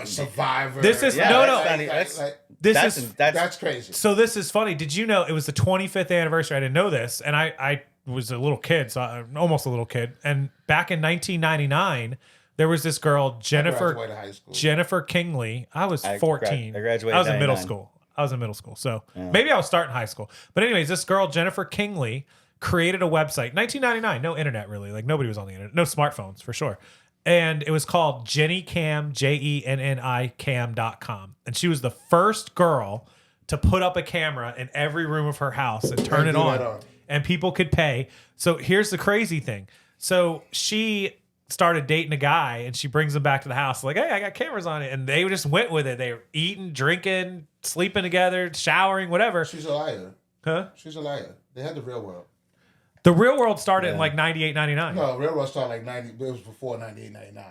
Survivor. This is- Yeah, no, that's no. not- that's- This that's, is That's crazy. so. This is funny. Did you know it was the 25th anniversary? I didn't know this, and I was a little kid, so almost a little kid. And back in 1999, there was this girl Graduated high school. Jennifer Kingley. I was 14. I graduated I was in middle 99. school. So maybe I was starting high school. But anyways, this girl Jennifer Kingley created a website. 1999, no internet really. Like nobody was on the internet. No smartphones for sure. And it was called JennyCam, JenniCam.com. And she was the first girl to put up a camera in every room of her house and turn And it do that on. on. And people could pay. So here's the crazy thing. So she started dating a guy and she brings him back to the house like, hey, I got cameras on it. And they just went with it. They were eating, drinking, sleeping together, showering, whatever. She's a liar. Huh? She's a liar. They had the real world. The real world started in like 98, 99. No, real world started like 90. It was before 98, 99.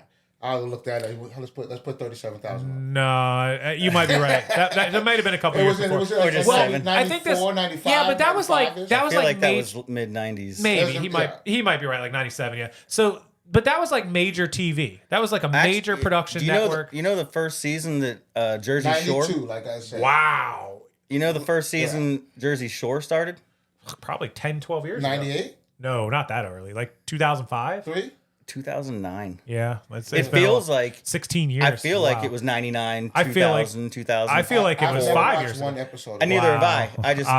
I looked at it. Let's put 37,000. No, you might be right. That might have been a couple It years was before. like just Well, seven. 94, I think this, 95. yeah, but that was like 95-ish. that I was feel like, like that major, was mid '90s. maybe Yeah. he might be right, like 97, yeah. So, but that was like major TV. That was like a major Actually, production do you know network. you know the first season that Jersey 92, Shore. like I said. Wow, You know the first season Jersey Shore started. probably 10, 12 years. ago. 98? No, not that early. Like 2005. 3? 2009. Yeah, It feels like 16 years. I feel like Wow. it was 99, I feel like- 2000, 2000. I feel like it I've was never 5 watched years. one ago. episode. And neither have Wow. I. I just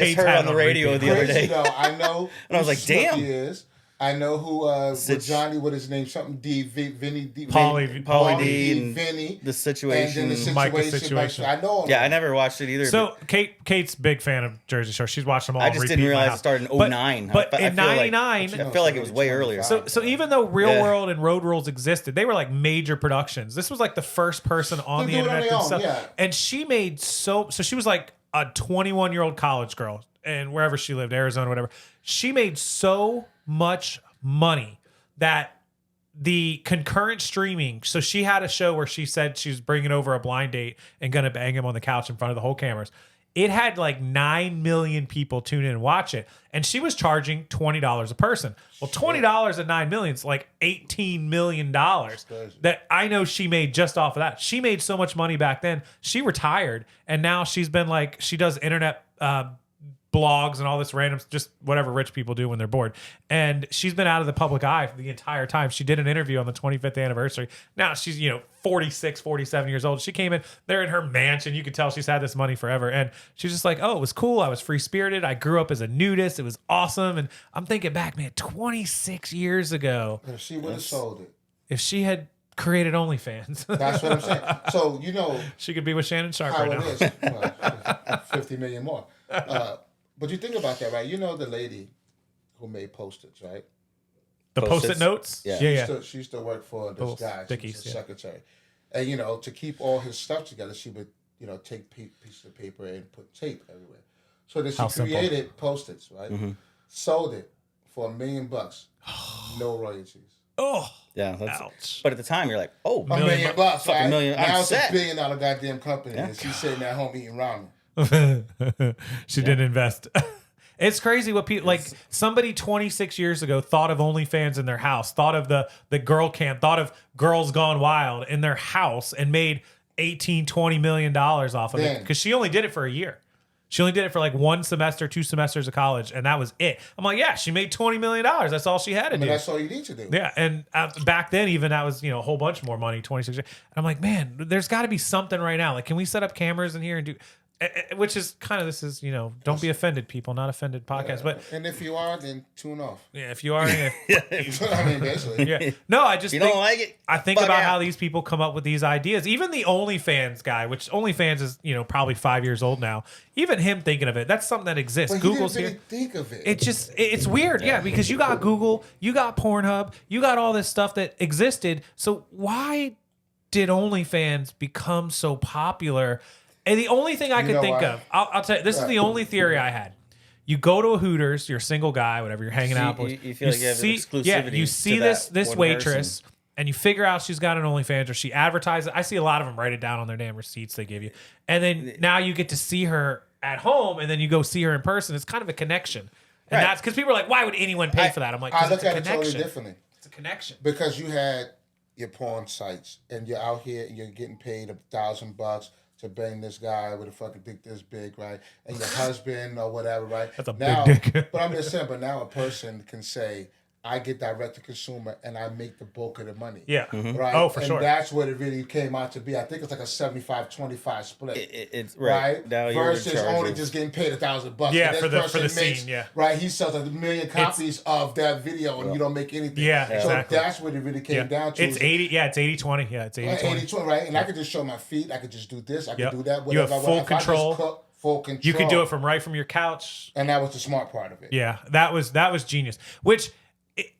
Kate's heard had it on the on radio repeat. the other Crazy, day. though, I know. And I was like, who Snooki damn. Is. I know who with Sitch- Johnny, what his name? Something D, Vinny D. Pauly D and Vinny. The situation. And then the Micah situation. situation. I know. Yeah, I never watched it either. So Kate's big fan of Jersey Shore. She's watched them all. I just didn't repeat in my realize it house. started in But- 09. But I in feel like- 99, I feel like it was way earlier. So even though Real Yeah. World and Road Rules existed, they were like major productions. This was like the first person on To the do it on internet their own, themselves. yeah. And she made so she was like a 21-year-old college girl, and wherever she lived, Arizona, whatever. She made so much money that the concurrent streaming. So she had a show where she said she was bringing over a blind date and gonna bang him on the couch in front of the whole cameras. it had like 9 million people tune in and watch it. And she was charging $20 a person. Well, $20 at 9 million is like $18 million that I know she made just off of that. She made so much money back then. She retired, and now she's been like, she does internet blogs and all this random, just whatever rich people do when they're bored. And she's been out of the public eye for the entire time. She did an interview on the 25th anniversary. Now she's, 46, 47 years old. She came in, they're in her mansion. You could tell she's had this money forever. And she's just like, oh, it was cool. I was free spirited. I grew up as a nudist. It was awesome. And I'm thinking back, man, 26 years ago. If she would have sold it. If she had created OnlyFans. That's what I'm saying. So, she could be with Shannon Sharpe how right now. it is. Well, 50 million more. But you think about that, right? You know the lady who made Post-its, right? The Post-it notes? Yeah. She used to work for this guy. She was Stickies, a secretary. And, to keep all his stuff together, she would, take pieces of paper and put tape everywhere. So then she created Post-its, right? Mm-hmm. Sold it for $1 million. No royalties. Oh. Yeah. Ouch. But at the time, you're like, oh, $1 million, fucking right? million. Now I'm it's set. $1 billion goddamn company, and she's sitting at home eating ramen. She didn't invest. It's crazy what people like. Somebody 26 years ago thought of OnlyFans in their house, thought of the girl camp, thought of Girls Gone Wild in their house, and made $18-20 million off of it because she only did it for a year. She only did it for like 1 semester, 2 semesters of college, and that was it. I'm like, yeah, she made $20 million. That's all she had to do. That's all you need to do. Yeah, and back then, even that was a whole bunch more money, 26 years. And I'm like, man, there's got to be something right now. Like, can we set up cameras in here and do? Which is kind of, this is, don't be offended, people, not offended podcast. But and if you are, then tune off. yeah, if you are, Basically. yeah. No, I just If you don't like it, I think fuck about out. how these people come up with these ideas. Even the OnlyFans guy, which OnlyFans is, probably 5 years old now. Even him thinking of it, that's something that exists. But Google's he here. didn't really think of it. It's weird, yeah, because you got Google, you got Pornhub, you got all this stuff that existed. So why did OnlyFans become so popular? And the only thing I could think of, I'll tell you, this is the only theory I had. You go to a Hooters, you're a single guy, whatever, you're hanging out. You feel like you have exclusivity. Yeah, you see to this that one waitress, person. and you figure out she's got an OnlyFans or she advertises. I see a lot of them write it down on their damn receipts they give you. And then now you get to see her at home, and then you go see her in person. It's kind of a connection. And that's because people are like, why would anyone pay for that? I'm like, I it's look a at it connection. totally differently. It's a connection. Because you had your porn sites, and you're out here, and you're getting paid $1,000 to bang this guy with a fucking dick this big, right? And your husband or whatever, right? That's a now, big dick. But I'm just saying, but now a person can say, I get direct to consumer and I make the bulk of the money. Yeah. Right? Oh, for and sure. that's what it really came out to be. I think it's like a 75-25 split. It's right. Now you're in versus charge only of- just getting paid $1,000. Yeah, And for this the person scene, yeah. Right, he sells 1 million copies of that video and you don't make anything. Yeah, so exactly. that's what it really came down to. It's 80. Yeah, it's 80-20. Yeah, it's 80-20. 80-20, right? And I could just show my feet. I could just do this. I could do that. You have Whatever I full want. If I just control. cook, full control. You could do it from your couch. And that was the smart part of it. Yeah, that was genius. Which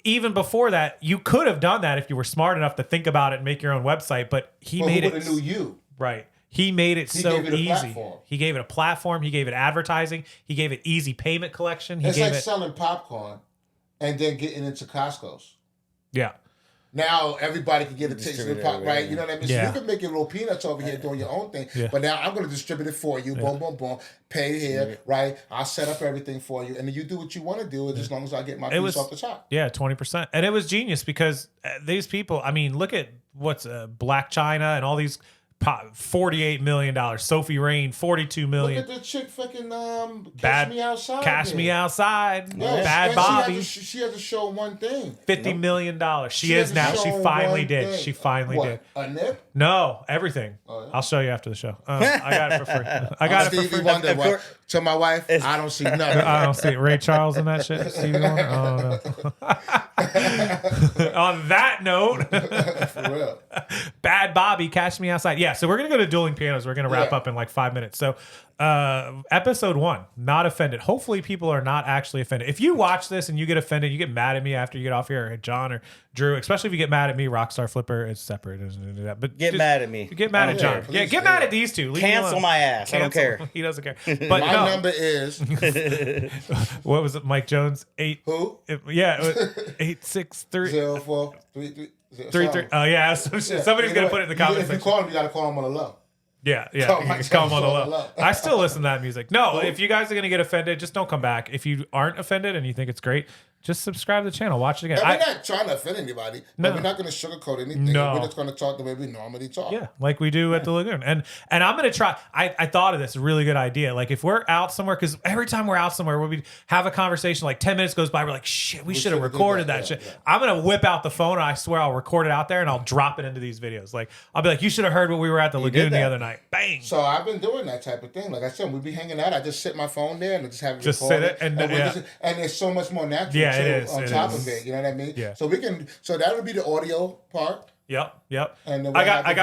even before that, you could have done that if you were smart enough to think about it and make your own website. But he Well, made who it would have knew you? right. He made it so gave it a easy. platform. He gave it a platform. He gave it advertising. He gave it easy payment collection. He It's gave like it selling popcorn and then getting into Costco's. yeah. Now everybody can get a taste of the pop, right? You know what I mean? Yeah. So you can make your little peanuts over here doing your own thing. Yeah. But now I'm going to distribute it for you. Boom, boom, boom. Pay here, right? I'll set up everything for you. And then you do what you want to do as long as I get my piece off the top. Yeah, 20%. And it was genius because these people, I mean, look at what's Black China and all these $48 million. Sophie Rain, $42 million. Look at the chick fucking Cash Me Outside. Cash Me Outside. Yes, Bad and Bobby. She has to show one thing. $50 million. She has is to now. show She finally one did. thing. She finally What, did. a nip? No, everything. Oh, yeah? I'll show you after the show. I got it for free. I got it for Stevie free. Wonder. What? To my wife, I don't see nothing. I don't see Ray Charles in that shit. Stevie Wonder? Oh, no. On that note, For real. Bad Bobby, Cash Me Outside. Yeah, so we're going to go to Dueling Pianos. We're going to wrap up in like 5 minutes. So episode 1, not offended. Hopefully people are not actually offended. If you watch this and you get offended, you get mad at me after you get off here, or John or Drew, especially if you get mad at me, Rockstar Flipper, it's separate. But Get mad at me. Get mad at John. care. Yeah, get mad at these two. Leave me Cancel alone. my ass. I don't care. He doesn't care. But My no. number is What was it, Mike Jones? 8. who? Yeah, 863. 0433 3. Oh yeah, somebody's gonna put it in the comments If you section. call him, you gotta call him on the low. Yeah. Calm on the on low. I still listen to that music. No, if you guys are gonna get offended, just don't come back. If you aren't offended and you think it's great, just subscribe to the channel. Watch it again. And we're not trying to offend anybody, but we're not going to sugarcoat anything. No. We're just going to talk the way we normally talk. Yeah, like we do at the Lagoon. And I'm going to try. I thought of this, a really good idea. Like if we're out somewhere, because every time we're out somewhere, when we have a conversation, like 10 minutes goes by, we're like, shit, we should have recorded that shit. Yeah. I'm going to whip out the phone, and I swear I'll record it out there, and I'll drop it into these videos. Like I'll be like, you should have heard when we were at the Lagoon the other night. Bang. So I've been doing that type of thing. Like I said, we be hanging out. I just sit my phone there and just have it just recorded. Sit it and it's so much more natural on top of it. You know what I mean? Yeah. So we can. So that would be the audio part. Yep. And I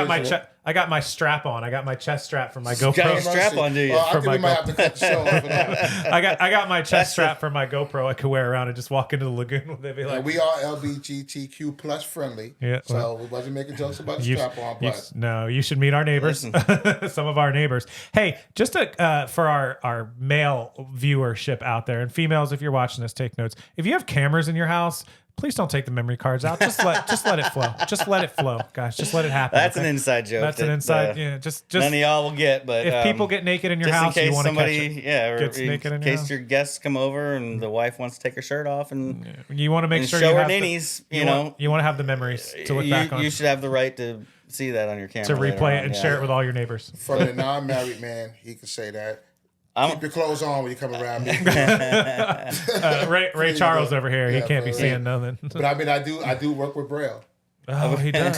got my strap on. I got my chest strap for my GoPro. Got your strap on, do you? Well, I think we might have to cut the show off for that. I got my chest strap for my GoPro. I could wear around and just walk into the Lagoon. They'd be like, and we are LGBTQ plus friendly. Yeah. So we wasn't making jokes about the strap on. But no, you should meet our neighbors. Some of our neighbors. Hey, just for our male viewership out there, and females, if you're watching this, take notes. If you have cameras in your house, please don't take the memory cards out. Just let it flow. Just let it flow, guys. Just let it happen. That's an inside joke. That's an inside. Yeah, just none of y'all will get. But if people get naked in your house, you want to catch it. Yeah, gets naked in your house. Your guests come over and the wife wants to take her shirt off and you want to make sure show you her have ninnies. you want to have the memories to look back on. You should have the right to see that on your camera. To replay it and share it with all your neighbors. From the non-married man, he could say that. Keep your clothes on when you come around me. Ray Charles over here, he can't be seeing nothing. But I mean, I do work with Braille. Oh, he does.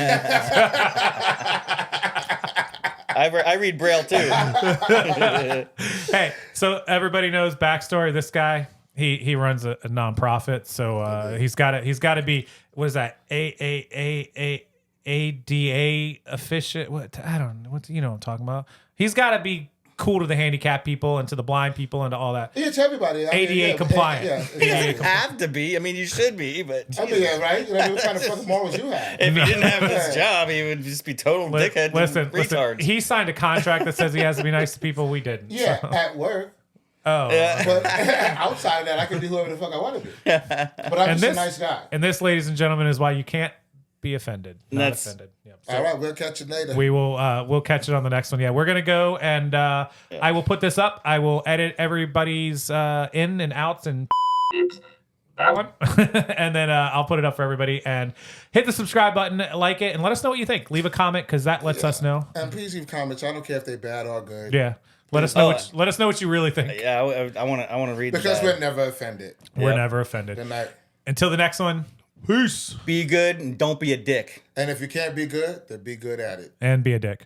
I read Braille too. Hey, so everybody knows backstory. This guy, he runs a nonprofit, so he's got to be, what is that? ADA official. What, I don't know. What, you know what I'm talking about? He's got to be cool to the handicapped people and to the blind people and to all that. Yeah, to everybody. ADA compliant. He doesn't have to be. I mean, you should be, but I mean, yeah, right? You know, what kind of fucking morals you have? If he didn't have this job, he would just be total dickhead. Listen, retards. he signed a contract that says he has to be nice to people. We didn't. Yeah, so. At work. Oh, but outside of that, I can do whoever the fuck I want to be. But I'm just a nice guy. And this, ladies and gentlemen, is why you can't be offended. Not offended. Yep. So all right, we'll catch you later. We will. We'll catch it on the next one. Yeah, we're gonna go and I will put this up. I will edit everybody's in and outs and that one, and then I'll put it up for everybody. And hit the subscribe button, like it, and let us know what you think. Leave a comment because that lets us know. And please leave comments. I don't care if they're bad or good. Yeah. Let us know. Let us know what you really think. Yeah, I want to read because we're never offended. We're never offended. Good night. Until the next one. Peace. Be good and don't be a dick. And if you can't be good, then be good at it. And be a dick.